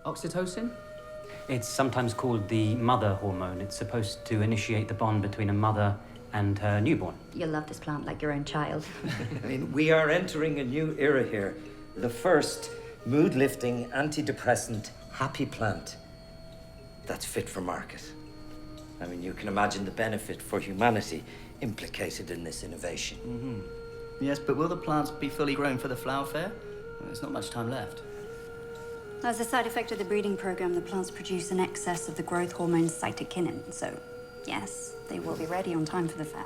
Oxytocin? It's sometimes called the mother hormone. It's supposed to initiate the bond between a mother and her newborn. You'll love this plant like your own child. I mean, we are entering a new era here. The first mood-lifting, antidepressant, happy plant that's fit for market. I mean, you can imagine the benefit for humanity implicated in this innovation. Mm-hmm. Yes, but will the plants be fully grown for the flower fair? Well, there's not much time left. As a side effect of the breeding program, the plants produce an excess of the growth hormone cytokinin. So, yes, they will be ready on time for the fair.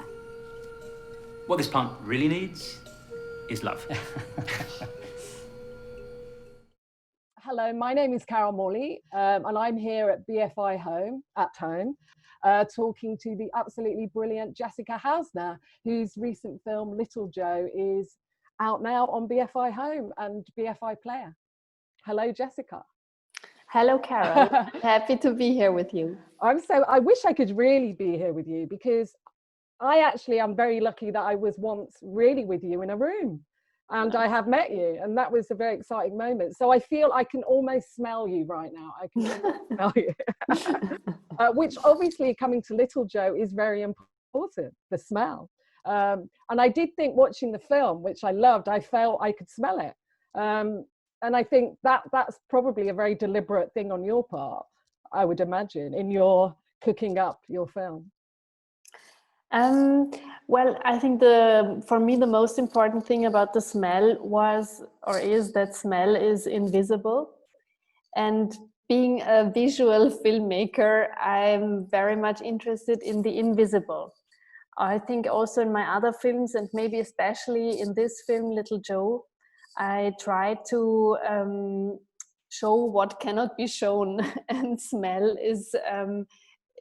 What this plant really needs is love. Hello, my name is Carol Morley, and I'm here at BFI Home, talking to the absolutely brilliant Jessica Hausner, whose recent film Little Joe is out now on BFI Home and BFI Player. Hello, Jessica. Hello, Carol. Happy to be here with you. I wish I could really be here with you, because I actually am very lucky that I was once really with you in a room. And I have met you, and that was a very exciting moment. So I feel I can almost smell you right now. I can smell you. Which obviously, coming to Little Joe, is very important, the smell. And I did think, watching the film, which I loved, I felt I could smell it. And I think that's probably a very deliberate thing on your part, I would imagine, in your cooking up your film. Well, I think for me the most important thing about the smell is that smell is invisible. And being a visual filmmaker, I'm very much interested in the invisible. I think also in my other films, and maybe especially in this film, Little Joe, I try to show what cannot be shown, and smell is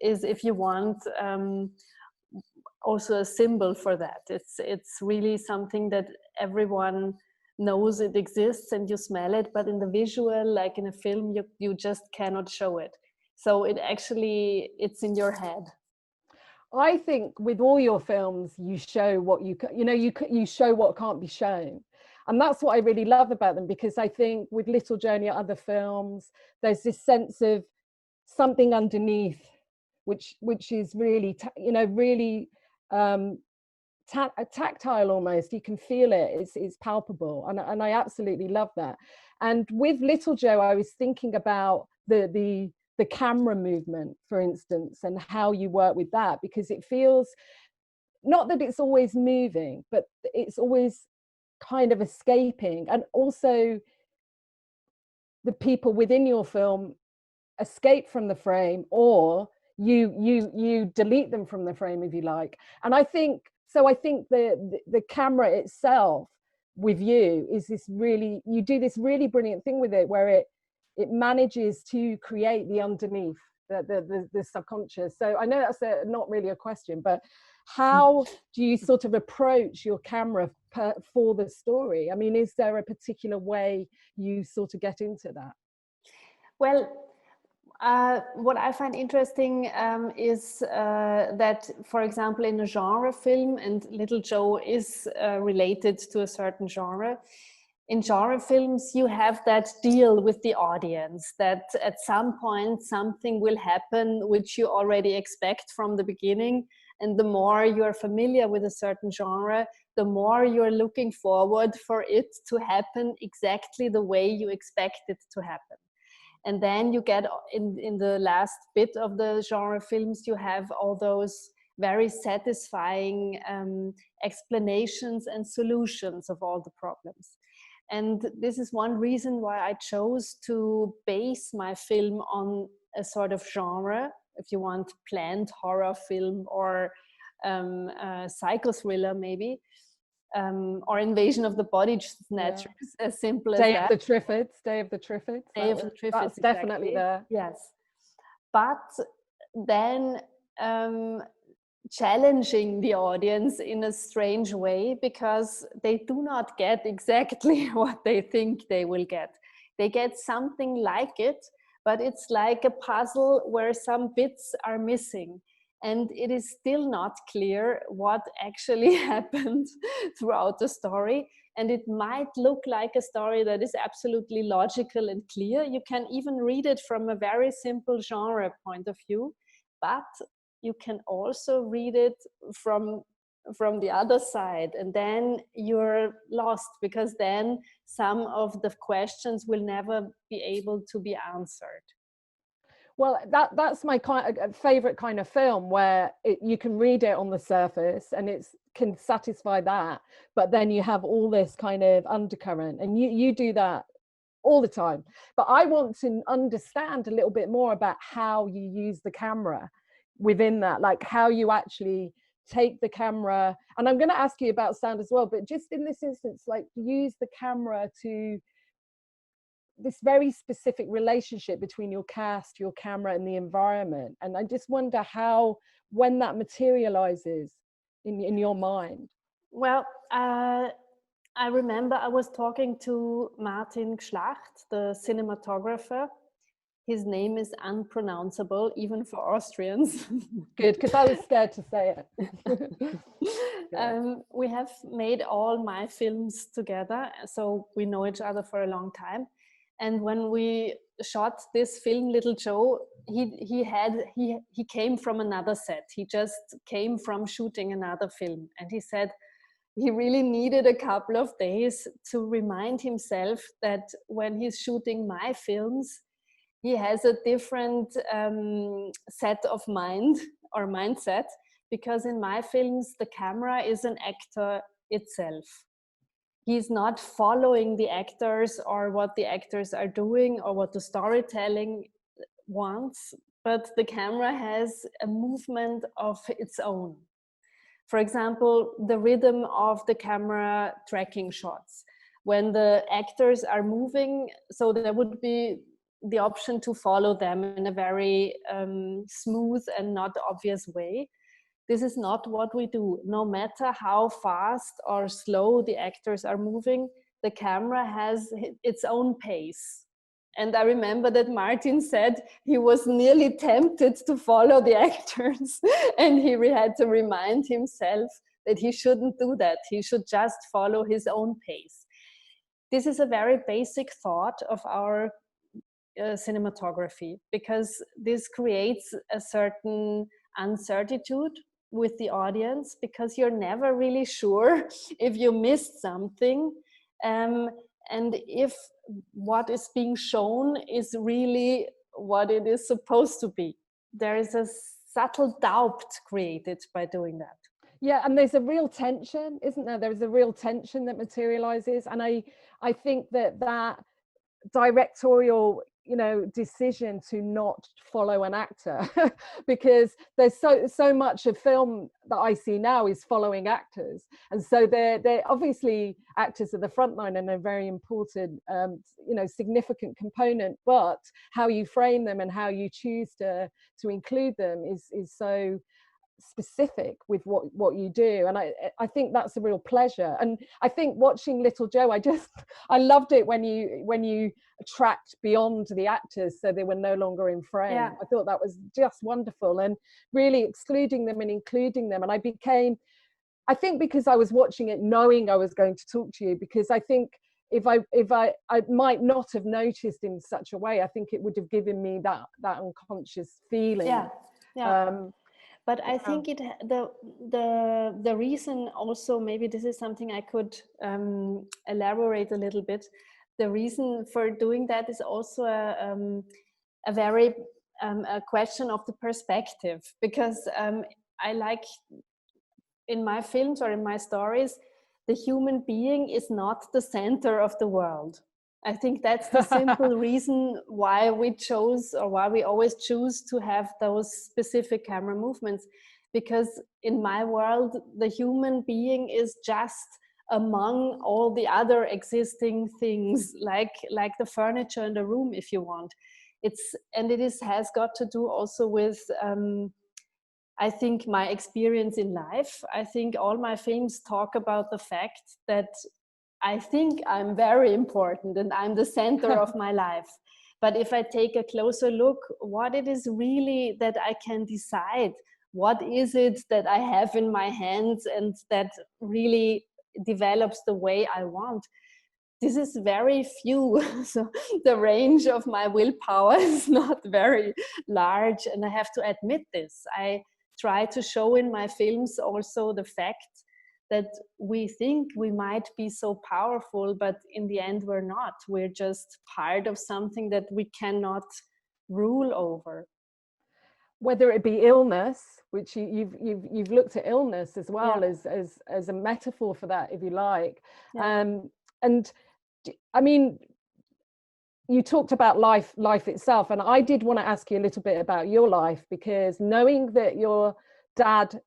if you want, also a symbol for that. It's really something that everyone knows it exists and you smell it, but in the visual, like in a film, you just cannot show it. So it's in your head. I think with all your films, you show what you show what can't be shown. And that's what I really love about them, because I think with Little Joe and your other films, there's this sense of something underneath, which is really, really tactile almost. You can feel it. It's palpable, and I absolutely love that. And with Little Joe, I was thinking about the camera movement, for instance, and how you work with that, because it feels not that it's always moving, but it's always kind of escaping, and also the people within your film escape from the frame, or you delete them from the frame, if you like. And I think the camera itself with you is you do this really brilliant thing with it, where it manages to create the underneath, the subconscious. So I know that's not really a question, but how do you sort of approach your camera for the story? I mean, is there a particular way you sort of get into that? Well, what I find interesting is that, for example, in a genre film, and Little Joe is related to a certain genre, in genre films you have that deal with the audience, that at some point something will happen which you already expect from the beginning, and the more you're familiar with a certain genre, the more you're looking forward for it to happen exactly the way you expect it to happen. And then you get in the last bit of the genre films, you have all those very satisfying explanations and solutions of all the problems. And this is one reason why I chose to base my film on a sort of genre, if you want, planned horror film, or psycho thriller maybe, or Invasion of the Body Snatchers, as simple as that. Day of the Triffids. That's exactly. definitely there. Yes. But then challenging the audience in a strange way, because they do not get exactly what they think they will get. They get something like it, but it's like a puzzle where some bits are missing. And it is still not clear what actually happened throughout the story. and it might look like a story that is absolutely logical and clear. You can even read it from a very simple genre point of view, but you can also read it from the other side, and then you're lost, because then some of the questions will never be able to be answered. Well, that's my favorite kind of film, where you can read it on the surface and it can satisfy that, but then you have all this kind of undercurrent, and you do that all the time. But I want to understand a little bit more about how you use the camera within that, like how you actually take the camera. And I'm going to ask you about sound as well, but just in this instance, like use the camera to this very specific relationship between your cast, your camera, and the environment. And I just wonder how, when that materializes in your mind. Well, I remember I was talking to Martin Schlacht, the cinematographer. His name is unpronounceable, even for Austrians. Good, because I was scared to say it. We have made all my films together, so we know each other for a long time. And when we shot this film, Little Joe, he came from another set. He just came from shooting another film, and he said he really needed a couple of days to remind himself that when he's shooting my films, he has a different set of mind or mindset, because in my films, the camera is an actor itself. He's not following the actors or what the actors are doing or what the storytelling wants, but the camera has a movement of its own. For example, the rhythm of the camera tracking shots. When the actors are moving, so there would be the option to follow them in a very smooth and not obvious way. This is not what we do. No matter how fast or slow the actors are moving, the camera has its own pace. And I remember that Martin said he was nearly tempted to follow the actors, and he had to remind himself that he shouldn't do that. He should just follow his own pace. This is a very basic thought of our cinematography, because this creates a certain uncertitude with the audience, because you're never really sure if you missed something, and if what is being shown is really what it is supposed to be. There is a subtle doubt created by doing that. Yeah, and there's a real tension, isn't there? There's a real tension that materializes, and I think that directorial, decision to not follow an actor, because there's so much of film that I see now is following actors, and so they're obviously actors are the front line and a very important significant component, but how you frame them and how you choose to include them is so specific with what you do. And I think that's a real pleasure. And I think watching Little Joe, I loved it when you tracked beyond the actors so they were no longer in frame. Yeah. I thought that was just wonderful, and really excluding them and including them. And I think because I was watching it knowing I was going to talk to you, because I think if I might not have noticed in such a way, I think it would have given me that unconscious feeling. Yeah. But I think the reason also, maybe this is something I could elaborate a little bit. The reason for doing that is also a very a question of the perspective, because I like in my films or in my stories, the human being is not the center of the world. I think that's the simple reason why we chose, or why we always choose to have those specific camera movements, because in my world, the human being is just among all the other existing things, like the furniture in the room, if you want. Has got to do also with, I think, my experience in life. I think all my films talk about the fact that I think I'm very important and I'm the center of my life. But if I take a closer look, what it is really that I can decide, what is it that I have in my hands and that really develops the way I want. This is very few. So the range of my willpower is not very large. And I have to admit this. I try to show in my films also the fact that we think we might be so powerful, but in the end we're not. We're just part of something that we cannot rule over. Whether it be illness, which you've looked at illness as well, as a metaphor for that, if you like. And I mean, you talked about life itself, and I did want to ask you a little bit about your life, because knowing that your dad,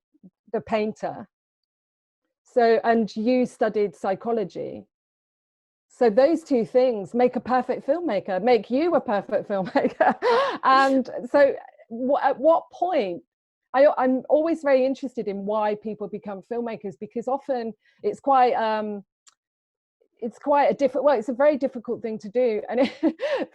the painter, and you studied psychology, so those two things make a perfect filmmaker, make you a perfect filmmaker. And so at what point, I'm always very interested in why people become filmmakers, because often it's quite it's a very difficult thing to do, and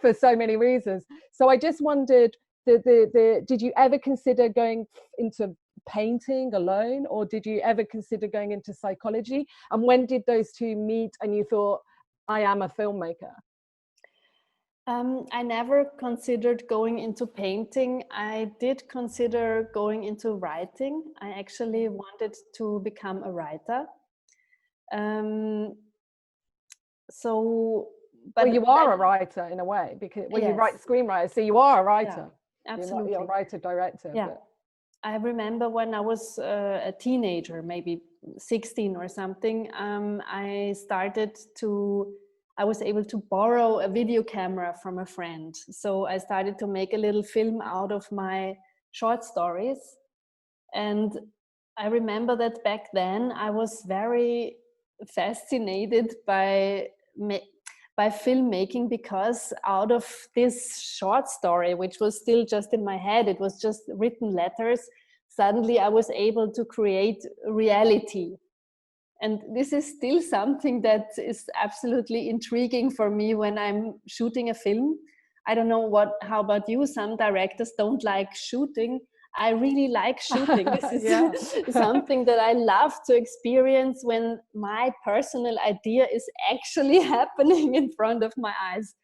for so many reasons. So I just wondered, did you ever consider going into painting alone, or did you ever consider going into psychology? And when did those two meet and you thought, I am a filmmaker? I never considered going into painting. I did consider going into writing. I actually wanted to become a writer. But you are a writer in a way, because you write screenwriters, so you are a writer. Absolutely. You're a writer director. Yeah. I remember when I was a teenager, maybe 16 or something, I was able to borrow a video camera from a friend. So I started to make a little film out of my short stories. And I remember that back then I was very fascinated by filmmaking, because out of this short story, which was still just in my head, it was just written letters, suddenly I was able to create reality. And this is still something that is absolutely intriguing for me when I'm shooting a film. I don't know how about you? Some directors don't like shooting. I really like shooting. This is something that I love to experience, when my personal idea is actually happening in front of my eyes.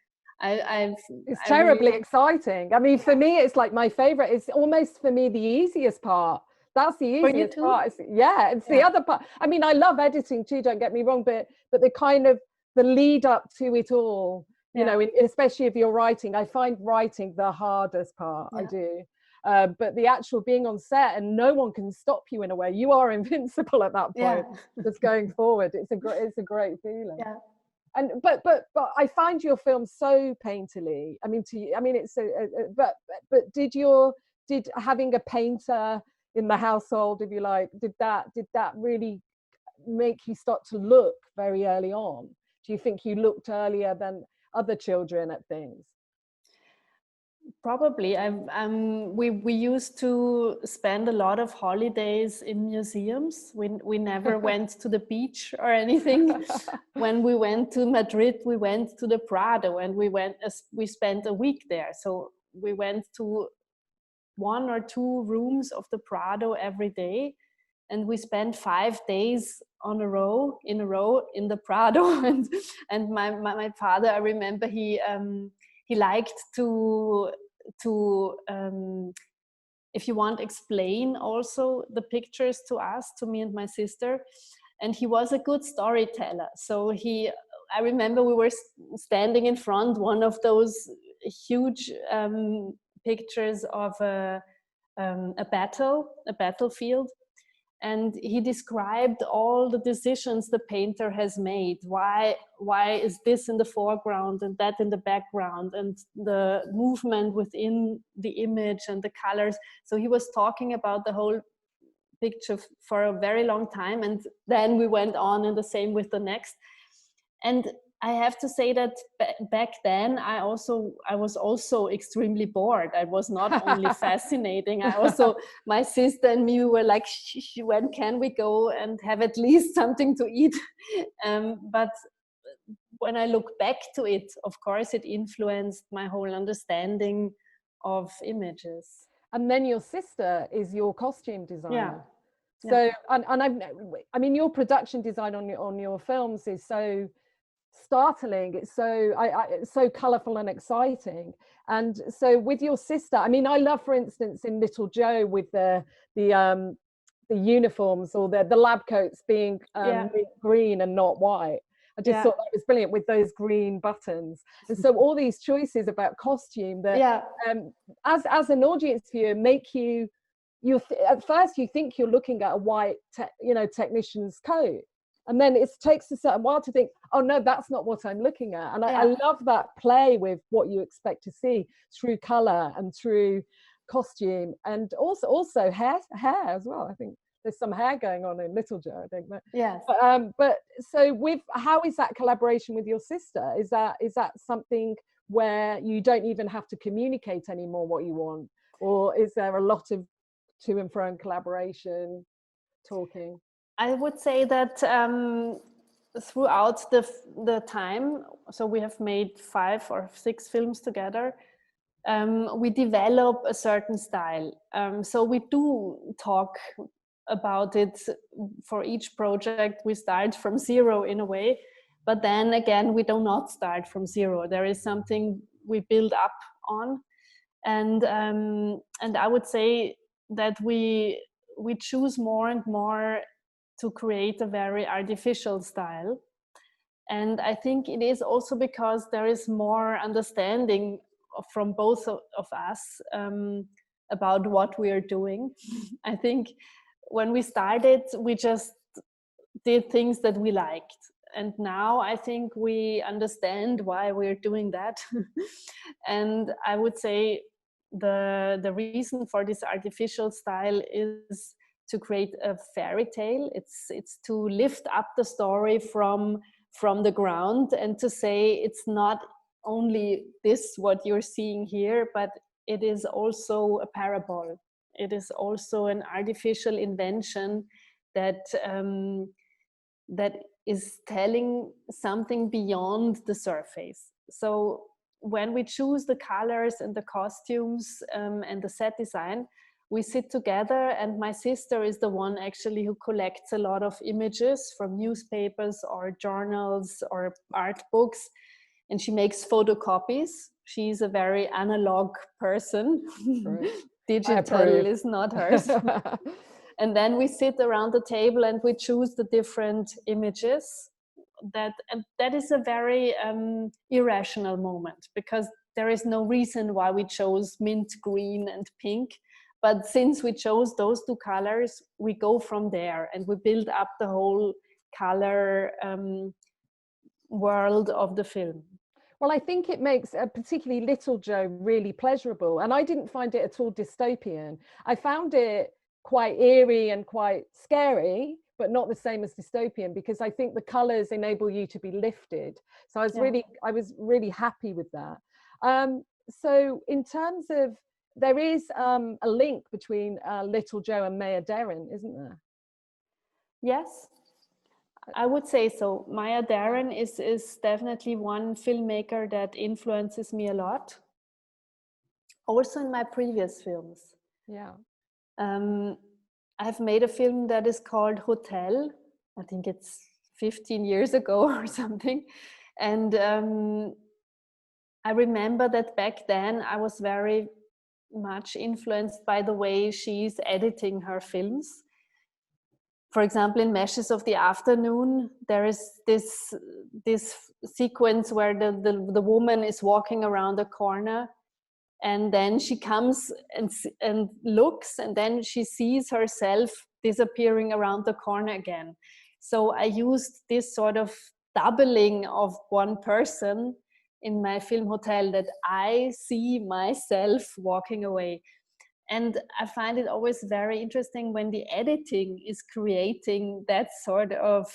It's terribly exciting. I mean, for me, it's like my favorite. It's almost, for me, the easiest part. That's the easiest part. It's the other part. I mean, I love editing too, don't get me wrong, but the kind of the lead up to it all, you know, especially if you're writing, I find writing the hardest part. I do. But the actual being on set, and no one can stop you in a way. You are invincible at that point. Just going forward, it's a great feeling. Yeah. And but I find your film so painterly. I mean, it's but did having a painter in the household, if you like, did that really make you start to look very early on? Do you think you looked earlier than other children at things? Probably. We used to spend a lot of holidays in museums. We never went to the beach or anything. When we went to Madrid, we went to the Prado, and we spent a week there. So we went to 1 or 2 rooms of the Prado every day, and we spent 5 days in a row in the Prado. And my father, I remember, he liked to if you want, explain also the pictures to us, to me and my sister. And he was a good storyteller. So I remember we were standing in front one of those huge pictures of a battlefield. And he described all the decisions the painter has made. Why is this in the foreground and that in the background, and the movement within the image and the colors. So he was talking about the whole picture for a very long time. And then we went on, and the same with the next. And I have to say that back then I was also extremely bored. I was not only fascinating, my sister and me were like, when can we go and have at least something to eat? But when I look back to it, of course, it influenced my whole understanding of images. And then your sister is your costume designer. So, and I mean, your production design on your films is so startling. It's so it's so colorful and exciting. And so with your sister, I mean, I love, for instance, in Little Joe with the uniforms or the lab coats being green and not white. I just thought that was brilliant with those green buttons. And so all these choices about costume that as an audience viewer make you at first you think you're looking at a white technician's coat, and then it takes a certain while to think, oh no, that's not what I'm looking at. And I love that play with what you expect to see through color and through costume, and also hair as well. I think there's some hair going on in Little Joe, I think. But so how is that collaboration with your sister? Is that something where you don't even have to communicate anymore what you want, or is there a lot of to and fro and collaboration, talking? I would say that throughout the time, so we have made 5 or 6 films together, we develop a certain style. So we do talk about it for each project. We start from zero in a way, but then again, we do not start from zero. There is something we build up on. And I would say that we choose more and more to create a very artificial style. And I think it is also because there is more understanding from both of us about what we are doing. I think when we started, we just did things that we liked. And now I think we understand why we're doing that. And I would say the reason for this artificial style is to create a fairy tale. It's to lift up the story from the ground and to say it's not only this what you're seeing here, but it is also a parable. It is also an artificial invention that that is telling something beyond the surface. So when we choose the colors and the costumes and the set design, we sit together, and my sister is the one actually who collects a lot of images from newspapers or journals or art books, and she makes photocopies. She's a very analog person. Right. Digital is not hers. And then we sit around the table and we choose the different images. That is a very irrational moment, because there is no reason why we chose mint green and pink. But since we chose those 2 colors, we go from there and we build up the whole color world of the film. Well, I think it makes particularly Little Joe really pleasurable. And I didn't find it at all dystopian. I found it quite eerie and quite scary, but not the same as dystopian, because I think the colors enable you to be lifted. So I was really happy with that. So in terms of, there is a link between Little Joe and Maya Deren, isn't there? Yes, I would say so. Maya Deren is definitely one filmmaker that influences me a lot. Also in my previous films. Yeah. I've made a film that is called Hotel. I think it's 15 years ago or something. And I remember that back then I was very much influenced by the way she's editing her films. For example, in Meshes of the Afternoon, there is this sequence where the woman is walking around a corner, and then she comes and looks, and then she sees herself disappearing around the corner again. So I used this sort of doubling of one person in my film Hotel, that I see myself walking away. And I find it always very interesting when the editing is creating that sort of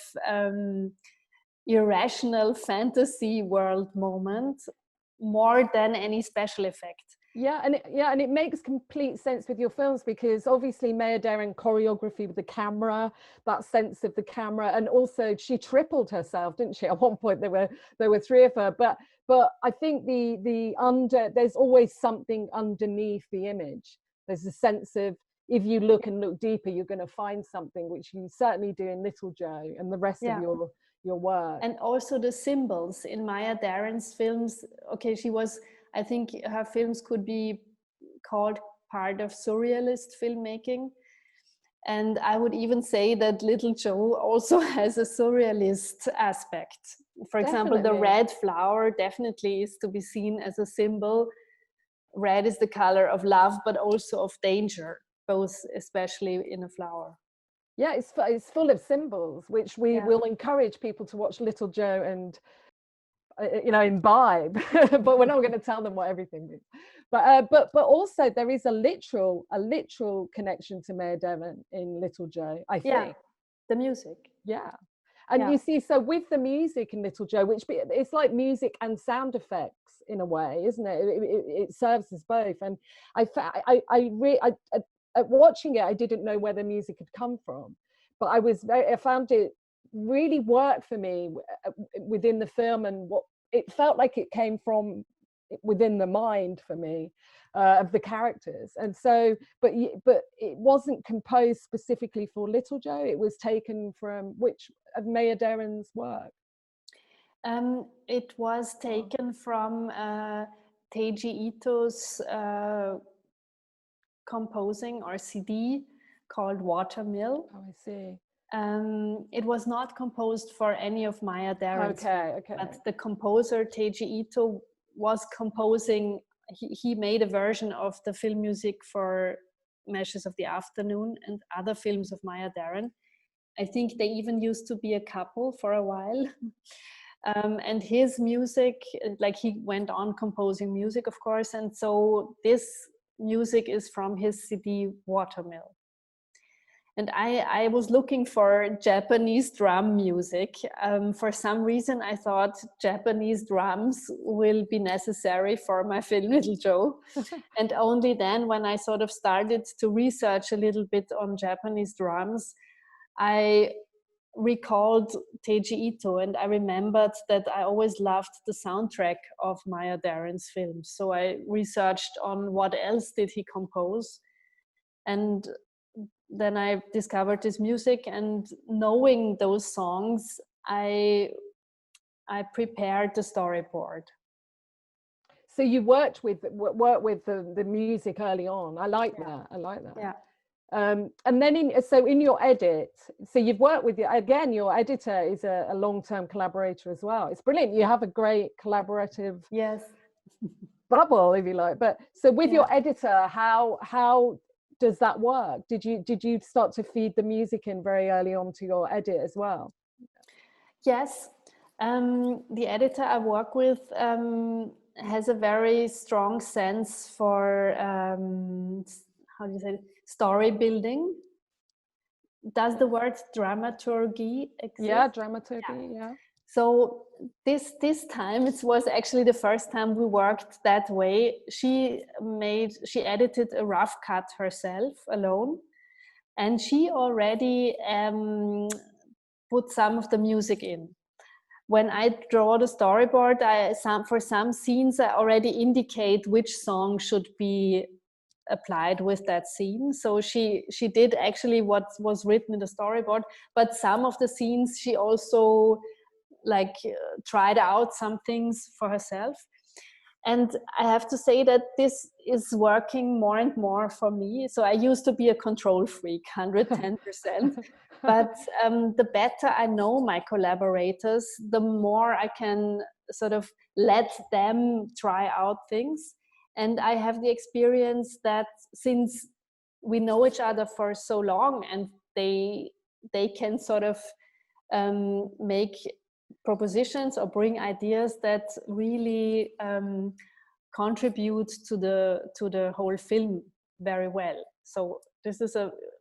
irrational fantasy world moment more than any special effect. Yeah, and it makes complete sense with your films, because obviously Maya Deren choreography with the camera, that sense of the camera, and also she tripled herself, didn't she? At one point there were 3 of her, but I think there's always something underneath the image. There's a sense of, if you look and look deeper, you're going to find something, which you certainly do in Little Joe and the rest of your work. And also the symbols in Maya Daren's films. Okay, I think her films could be called part of surrealist filmmaking. And I would even say that Little Joe also has a surrealist aspect. For example, the red flower definitely is to be seen as a symbol. Red is the color of love, but also of danger, both especially in a flower. Yeah, it's full of symbols, which we will encourage people to watch Little Joe and imbibe. But we're not going to tell them what everything is. But also there is a literal connection to Maya Deren in Little Joe, I think. Yeah, the music. Yeah. And you see, so with the music in Little Joe, which it's like music and sound effects in a way, isn't it? It serves as both. And at watching it, I didn't know where the music had come from, but I found it really worked for me within the film, and what it felt like it came from within the mind for me of the characters. And so, but it wasn't composed specifically for Little Joe. It was taken from which of Maya Deren's work? It was taken from Teiji Ito's composing or CD called Watermill. Oh, I see. It was not composed for any of Maya Deren's. Okay. But the composer Teiji Ito was composing. He made a version of the film music for Meshes of the Afternoon and other films of Maya Deren. I think they even used to be a couple for a while. And his music, like he went on composing music, of course. And so this music is from his CD Watermill. And I was looking for Japanese drum music. For some reason, I thought Japanese drums will be necessary for my film Little Joe. And only then, when I sort of started to research a little bit on Japanese drums, I recalled Teiji Ito, and I remembered that I always loved the soundtrack of Maya Deren's films. So I researched on what else did he compose, and then I discovered this music, and knowing those songs, I prepared the storyboard. So you worked with the music early on. I like that. Yeah. And then in your edit, so you've worked with your editor is a long-term collaborator as well. It's brilliant. You have a great collaborative bubble, if you like. But so with your editor, how does that work? Did you start to feed the music in very early on to your edit as well? Yes. The editor I work with has a very strong sense for how do you say it? Story building. Does the word dramaturgy exist? Yeah, dramaturgy, yeah. So this time, it was actually the first time we worked that way. She edited a rough cut herself alone, and she already put some of the music in. When I draw the storyboard, for some scenes I already indicate which song should be applied with that scene. So she did actually what was written in the storyboard, but some of the scenes she also tried out some things for herself. And I have to say that this is working more and more for me. So I used to be a control freak, 110%. But the better I know my collaborators, the more I can sort of let them try out things. And I have the experience that since we know each other for so long, and they can sort of make propositions or bring ideas that really contribute to the whole film very well. So this is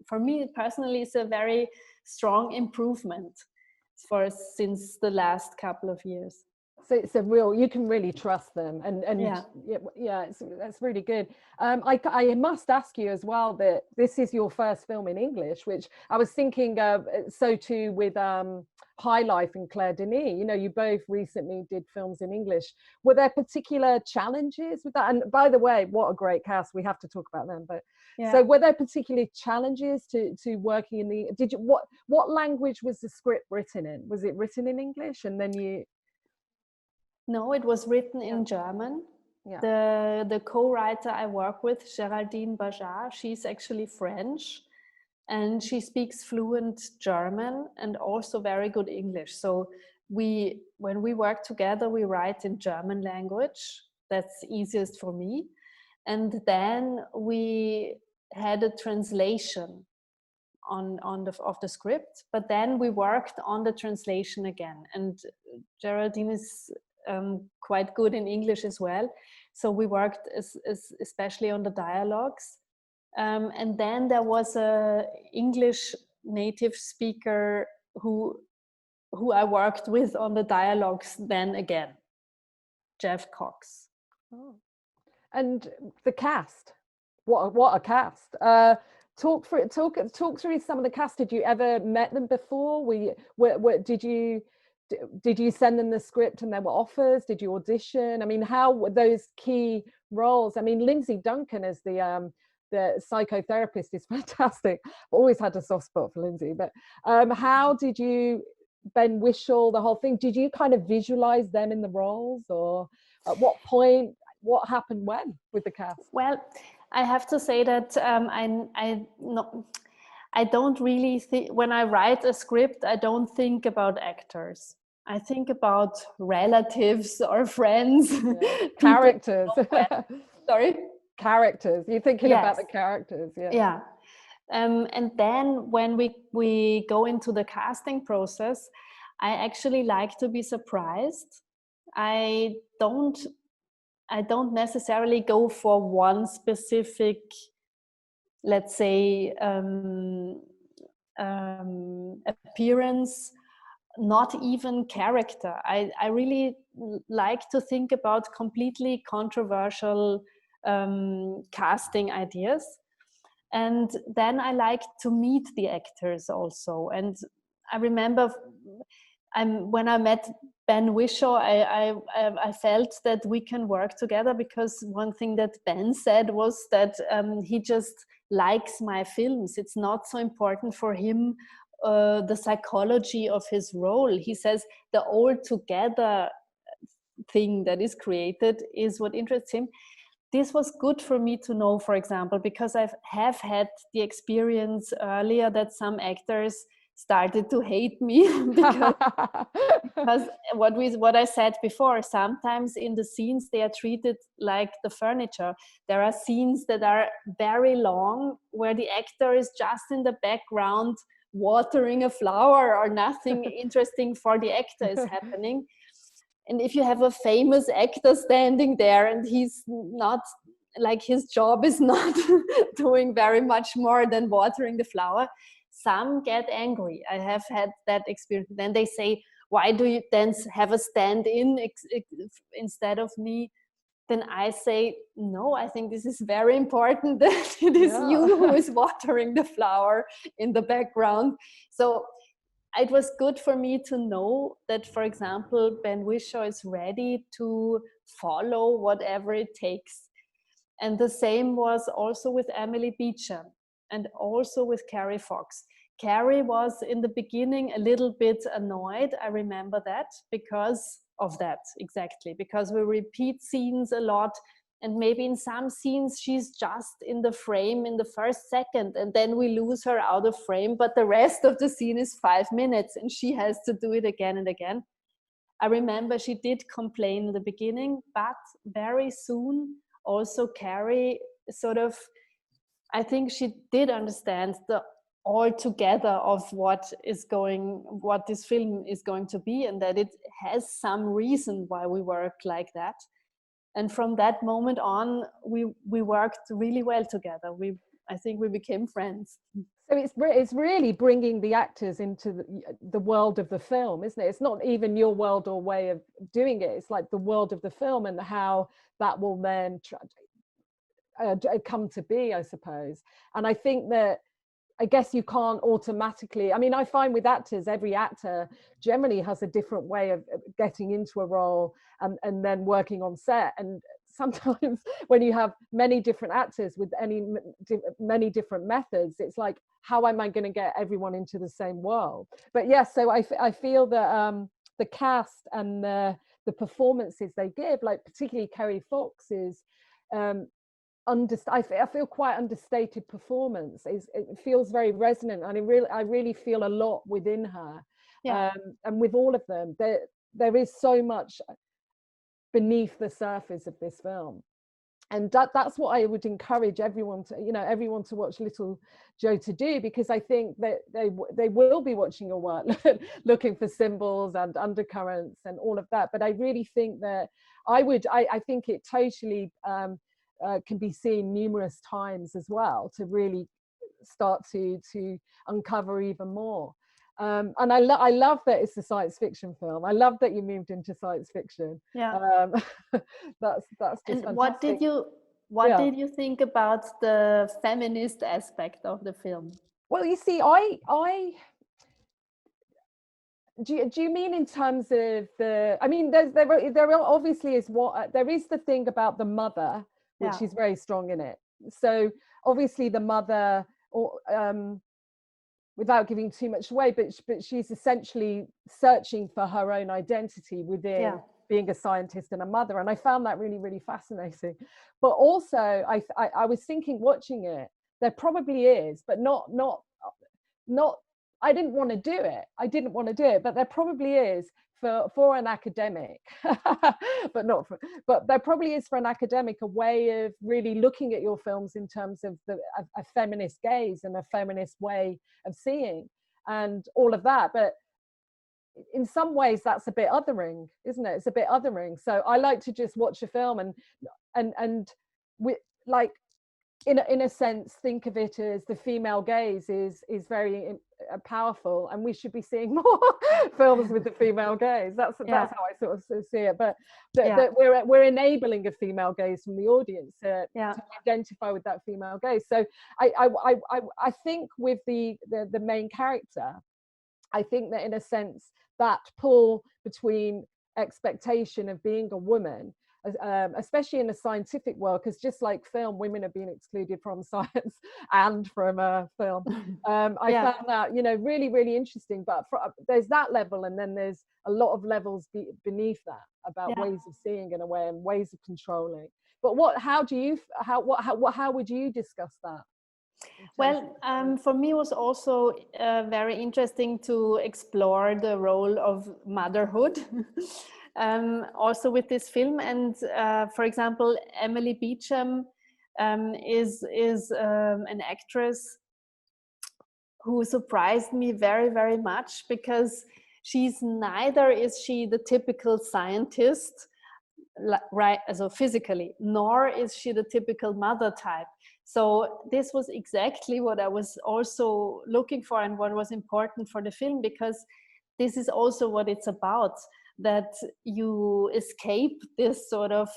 for me personally, it's a very strong improvement since the last couple of years. So it's you can really trust them, and that's really good. I must ask you as well that this is your first film in English, which I was thinking of. So too with High Life and Claire Denis. You know, you both recently did films in English. Were there particular challenges with that? And by the way, what a great cast. We have to talk about them. But so were there particular challenges to working in the, what language was the script written in? Was it written in English and then you? No, it was written in German. Yeah. The co-writer I work with, Géraldine Bajard, she's actually French, and she speaks fluent German and also very good English. So when we work together, we write in German language. That's easiest for me. And then we had a translation of the script, but then we worked on the translation again. And Geraldine is quite good in English as well. So we worked especially on the dialogues. And then there was a English native speaker who I worked with on the dialogues then again, Jeff Cox. Oh. And the cast, what a cast. Talk through some of the cast. Did you ever met them before? Did you send them the script and there were offers? Did you audition? I mean, how were those key roles? I mean, Lindsay Duncan as the psychotherapist is fantastic. I've always had a soft spot for Lindsay. But how did you, Ben Whishaw, the whole thing, did you kind of visualize them in the roles, or at what point, what happened when with the cast? Well, I have to say that I don't really think, when I write a script, I don't think about actors. I think about relatives or friends. Yeah. Characters. Sorry? Characters. You're thinking about the characters. Yeah. Yeah. And then when we go into the casting process, I actually like to be surprised. I don't necessarily go for one specific, let's say, appearance, not even character. I really like to think about completely controversial casting ideas. And then I like to meet the actors also. And I remember when I met Ben Whishaw, I felt that we can work together, because one thing that Ben said was that he just likes my films. It's not so important for him the psychology of his role. He says the all together thing that is created is what interests him. This was good for me to know, for example, because I have had the experience earlier that some actors started to hate me because what I said before, sometimes in the scenes they are treated like the furniture. There are scenes that are very long where the actor is just in the background watering a flower, or nothing interesting for the actor is happening. And if you have a famous actor standing there and he's not, like, his job is not doing very much more than watering the flower, some get angry. I have had that experience. Then they say, why do you then have a stand-in instead of me? Then I say, no, I think this is very important that it is you who is watering the flower in the background. So it was good for me to know that, for example, Ben Whishaw is ready to follow whatever it takes. And the same was also with Emily Beecham and also with Carrie Fox. Carrie was in the beginning a little bit annoyed. I remember that because of that, exactly, because we repeat scenes a lot. And maybe in some scenes, she's just in the frame in the first second, and then we lose her out of frame. But the rest of the scene is 5 minutes, and she has to do it again and again. I remember she did complain in the beginning, but very soon also Carrie sort of, I think she did understand the altogether of what this film is going to be, and that it has some reason why we work like that. And from that moment on, we worked really well together. I think we became friends. So it's really bringing the actors into the world of the film, isn't it? It's not even your world or way of doing it. It's like the world of the film and how that will then come to be, I suppose. And I think that I guess you can't automatically, I mean, I find with actors, every actor generally has a different way of getting into a role and then working on set. And sometimes when you have many different actors with many different methods, it's like, how am I going to get everyone into the same world? But yes, so I feel that the cast and the performances they give, like particularly Kerry Fox's, I feel quite understated performance. It feels very resonant, and I really feel a lot within her. Yeah. And with all of them, there is so much beneath the surface of this film, and that's what I would encourage everyone to watch Little Joe to do, because I think that they will be watching your work looking for symbols and undercurrents and all of that. But I really think that I think it totally can be seen numerous times as well, to really start to uncover even more. And I love that it's a science fiction film. I love that you moved into science fiction. Yeah. That's just and fantastic. what did you think about the feminist aspect of the film? Well, you see, do you mean in terms of I mean, there obviously is there is the thing about the mother, which is very strong in it. So obviously the mother, without giving too much away, but she's essentially searching for her own identity within being a scientist and a mother. And I found that really, really fascinating. But also I was thinking, watching it, there probably is, but not I didn't want to do it. But there probably is for an academic, but there probably is for an academic a way of really looking at your films in terms of a feminist gaze and a feminist way of seeing and all of that. But in some ways that's a bit othering, isn't it? It's a bit othering. So I like to just watch a film and with, like, in a sense, think of it as the female gaze is very powerful, and we should be seeing more films with the female gaze. That's how I sort of see it. But we're enabling a female gaze from the audience to identify with that female gaze. So I think with the main character, I think that in a sense that pull between expectation of being a woman, especially in the scientific world, because just like film, women have been excluded from science and from film. I found that, really, really interesting. But there's that level, and then there's a lot of levels beneath that about ways of seeing in a way and ways of controlling. But how would you discuss that? Well, for me, it was also very interesting to explore the role of motherhood. Also with this film, and for example, Emily Beecham is an actress who surprised me very, very much, because neither is she the typical scientist, right? So physically, nor is she the typical mother type. So this was exactly what I was also looking for, and what was important for the film, because this is also what it's about. That you escape this sort of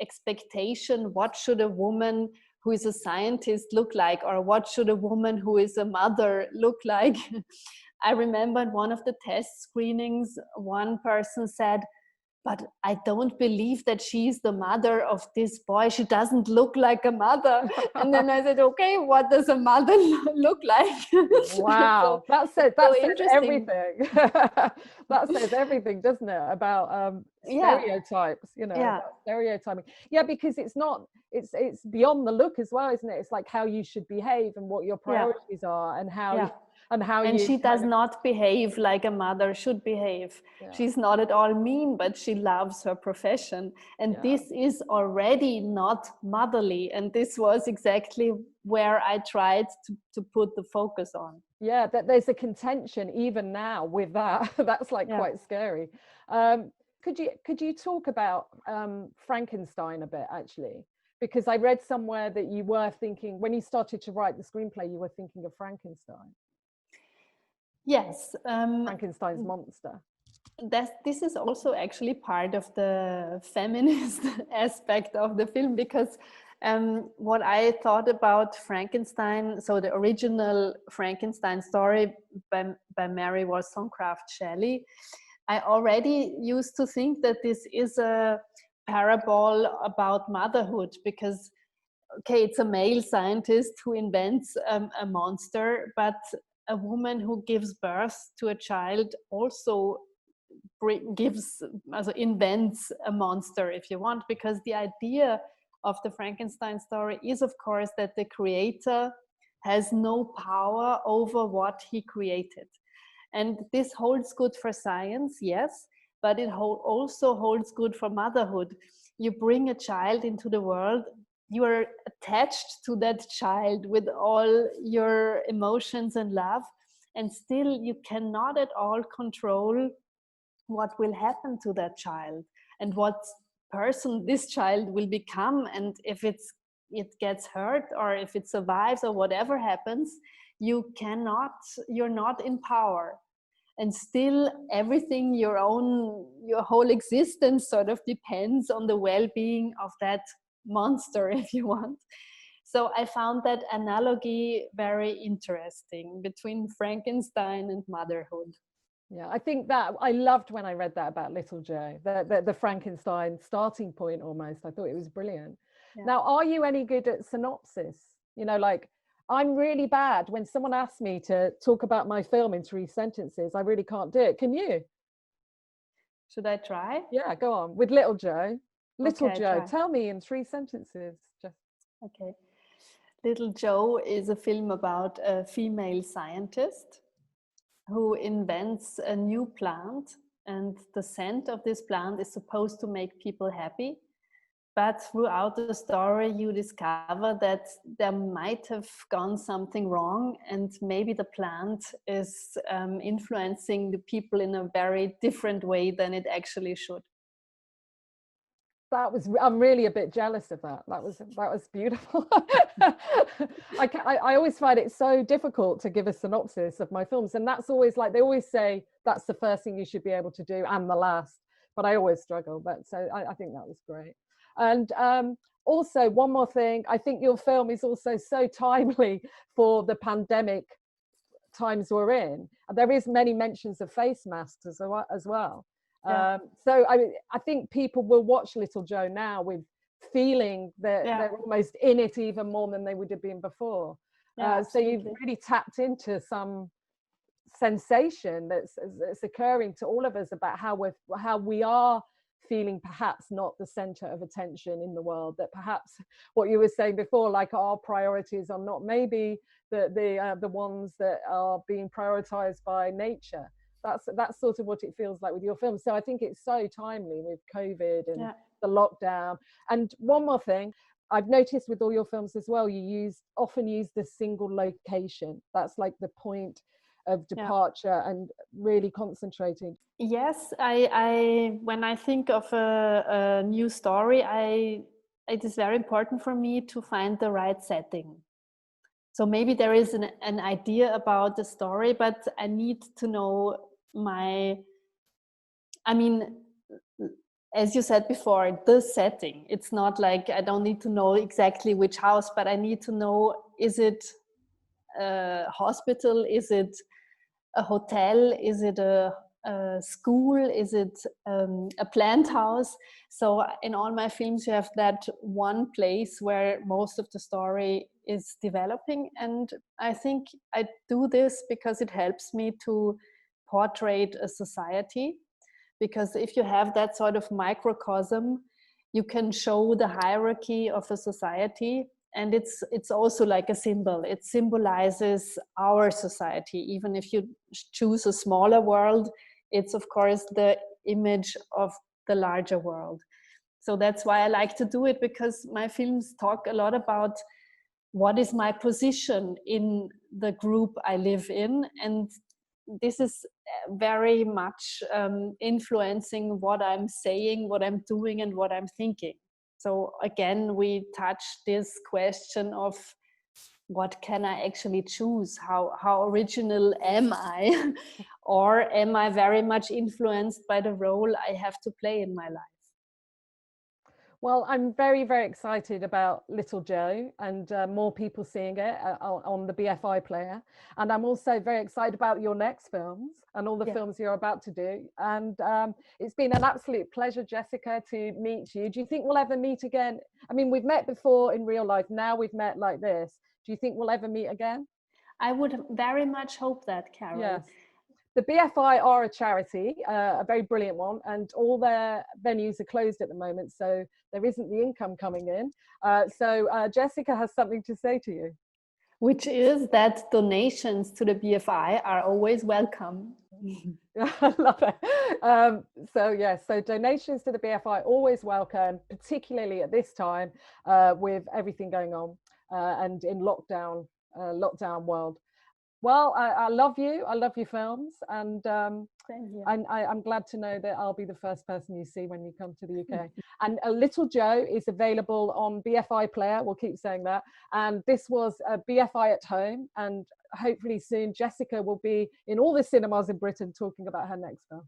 expectation, what should a woman who is a scientist look like, or what should a woman who is a mother look like. I remember in one of the test screenings, one person said, but I don't believe that she's the mother of this boy. She doesn't look like a mother. And then I said, okay, what does a mother look like? Wow, So, that says everything. That says everything, doesn't it? About stereotypes, stereotyping. Yeah, because it's beyond the look as well, isn't it? It's like how you should behave and what your priorities are, and how and she does not behave like a mother should behave. She's not at all mean, but she loves her profession, and this is already not motherly, and this was exactly where I tried to put the focus on. That there's a contention even now with that. That's like quite scary. Could you talk about Frankenstein a bit, actually? Because I read somewhere that you were thinking, when you started to write the screenplay, you were thinking of Frankenstein. Yes. Frankenstein's monster. This is also actually part of the feminist aspect of the film, because What I thought about Frankenstein, so the original Frankenstein story by Mary Wollstonecraft Shelley, I already used to think that this is a parable about motherhood, because okay, it's a male scientist who invents a monster, but a woman who gives birth to a child also invents a monster, if you want, because the idea of the Frankenstein story is, of course, that the creator has no power over what he created. And this holds good for science, yes, but it also holds good for motherhood. You bring a child into the world, you are attached to that child with all your emotions and love, and still you cannot at all control what will happen to that child and what person this child will become, and if it gets hurt or if it survives or whatever happens, you're not in power. And still everything, your whole existence sort of depends on the well-being of that monster, if you want. So I found that analogy very interesting between Frankenstein and motherhood. Yeah, I think that I loved when I read that about Little Joe, the Frankenstein starting point almost. I thought it was brilliant. Yeah. Now, are you any good at synopsis? You know, like I'm really bad when someone asks me to talk about my film in 3 sentences. I really can't do it. Can you? Should I try? Yeah, go on. With Little Joe. Little Okay, Joe, tell me in 3 sentences. Okay. Little Joe is a film about a female scientist who invents a new plant, and the scent of this plant is supposed to make people happy. But throughout the story, you discover that there might have gone something wrong, and maybe the plant is influencing the people in a very different way than it actually should. I'm really a bit jealous of that. That was beautiful. I always find it so difficult to give a synopsis of my films, and that's always like they always say that's the first thing you should be able to do and the last, but I always struggle. But so I think that was great. And also one more thing, I think your film is also so timely for the pandemic times we're in. There is many mentions of face masks as well. Yeah. So I think people will watch Little Joe now with feeling that they're almost in it even more than they would have been before. So you've really tapped into some sensation that's occurring to all of us about how we are feeling perhaps not the center of attention in the world, that perhaps what you were saying before, like our priorities are not maybe the ones that are being prioritized by nature. That's sort of what it feels like with your film. So I think it's so timely with COVID and the lockdown. And one more thing, I've noticed with all your films as well, you often use the single location. That's like the point of departure and really concentrating. Yes, I when I think of a new story, it is very important for me to find the right setting. So maybe there is an idea about the story, but I need to know as you said before, the setting. It's not like I don't need to know exactly which house, but I need to know, is it a hospital? Is it a hotel? Is it a school? Is it a plant house? So in all my films, you have that one place where most of the story is developing. And I think I do this because it helps me to portray a society. Because if you have that sort of microcosm, you can show the hierarchy of a society. And it's also like a symbol. It symbolizes our society. Even if you choose a smaller world, it's of course the image of the larger world. So that's why I like to do it, because my films talk a lot about what is my position in the group I live in. And this is very much influencing what I'm saying, what I'm doing, and what I'm thinking. So again, we touch this question of what can I actually choose? How original am I? Or am I very much influenced by the role I have to play in my life? Well, I'm very, very excited about Little Joe and more people seeing it on the BFI player. And I'm also very excited about your next films and all the films you're about to do. And it's been an absolute pleasure, Jessica, to meet you. Do you think we'll ever meet again? I mean, we've met before in real life. Now we've met like this. Do you think we'll ever meet again? I would very much hope that, Carol. Yes. The BFI are a charity, a very brilliant one, and all their venues are closed at the moment, so there isn't the income coming in. So Jessica has something to say to you. Which is that donations to the BFI are always welcome. I love it. So donations to the BFI always welcome, particularly at this time with everything going on and in lockdown world. Well, I love you. I love your films, and I'm glad to know that I'll be the first person you see when you come to the UK. And Little Joe is available on BFI Player. We'll keep saying that. And this was a BFI at Home, and hopefully soon Jessica will be in all the cinemas in Britain talking about her next film.